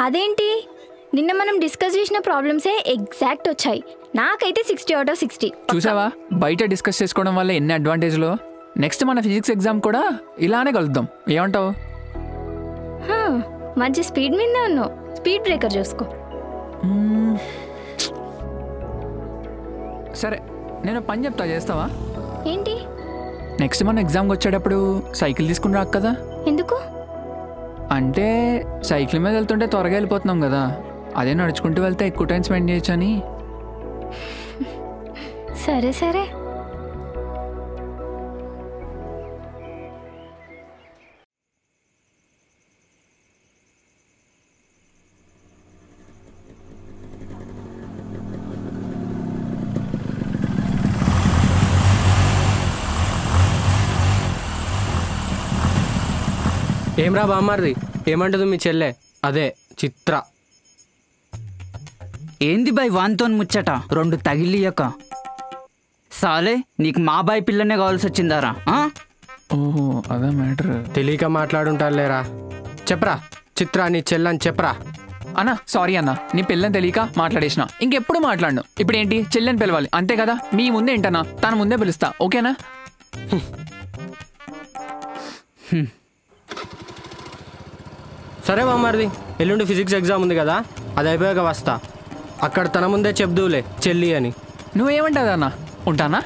అదేంటి నిన్న మనం డిస్కస్ చేసిన ప్రాబ్లమ్సే ఎగ్జాక్ట్ వచ్చాయి. నాకైతే 60/60. చూసావా, బయట డిస్కస్ చేసుకోవడం వల్ల ఎన్ని అడ్వాంటేజ్లో. నెక్స్ట్ మన ఫిజిక్స్ ఎగ్జామ్ కూడా ఇలానే కలుద్దాం, ఏమంటావు? మంచి స్పీడ్ మీదే ఉన్నావు. స్పీడ్ బ్రేకర్ చూసుకో. సరే, నేను పని చెప్తా, చేస్తావా? ఏంటి? నెక్స్ట్ మన ఎగ్జామ్కి వచ్చేటప్పుడు సైకిల్ తీసుకుని రాకు కదా. ఎందుకు? అంటే సైకిల్ మీద వెళ్తుంటే త్వరగా వెళ్ళిపోతున్నాం కదా, అదే నడుచుకుంటూ వెళ్తే ఎక్కువ టైం స్పెండ్ చేయొచ్చు అని. సరే సరే. ఏమ్రా బామ్మారిది, ఏమంటది మీ చెల్లె? అదే చిత్ర. ఏంది బాయ్ వాన్తో ముచ్చట? 2 తగిలియక సాలే, నీకు మా బాయ్ పిల్లనే కావాల్సి వచ్చిందారా? ఓహో, అదే మ్యాటర్. తెలియక మాట్లాడుంటారులేరా. చెప్పరా చిత్ర, నీ చెల్లని చెప్పరా. అన్నా సారీ అన్న, నీ పిల్లని తెలియక మాట్లాడేసిన. ఇంకెప్పుడు మాట్లాడను. ఇప్పుడు ఏంటి, చెల్లెని పిలవాలి అంతే కదా. మీ ముందే ఏంటన్నా, తన ముందే పిలుస్తా, ఓకేనా? సరే బామ్మారిది, ఎల్లుండి ఫిజిక్స్ ఎగ్జామ్ ఉంది కదా, అది అయిపోయాక వస్తా. అక్కడ తన ముందే చెప్దూలే చెల్లి అని. నువ్వేమంటావు అన్న, ఉంటానా?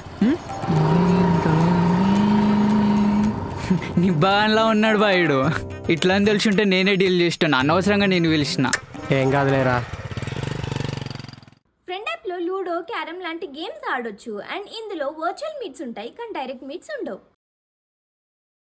నీ బాగా ఉన్నాడు బాయుడు. ఇట్లా అని తెలుసుంటే నేనే డీల్ చేస్తాను, అనవసరంగా నేను పిలిచిన. ఏం కాదులేరా. ఫ్రెండ్ యాప్లో లూడో, క్యారమ్ లాంటి గేమ్స్ ఆడొచ్చు. అండ్ ఇందులో వర్చువల్ మీట్స్ ఉంటాయి కానీ డైరెక్ట్ మీట్స్ ఉండవు.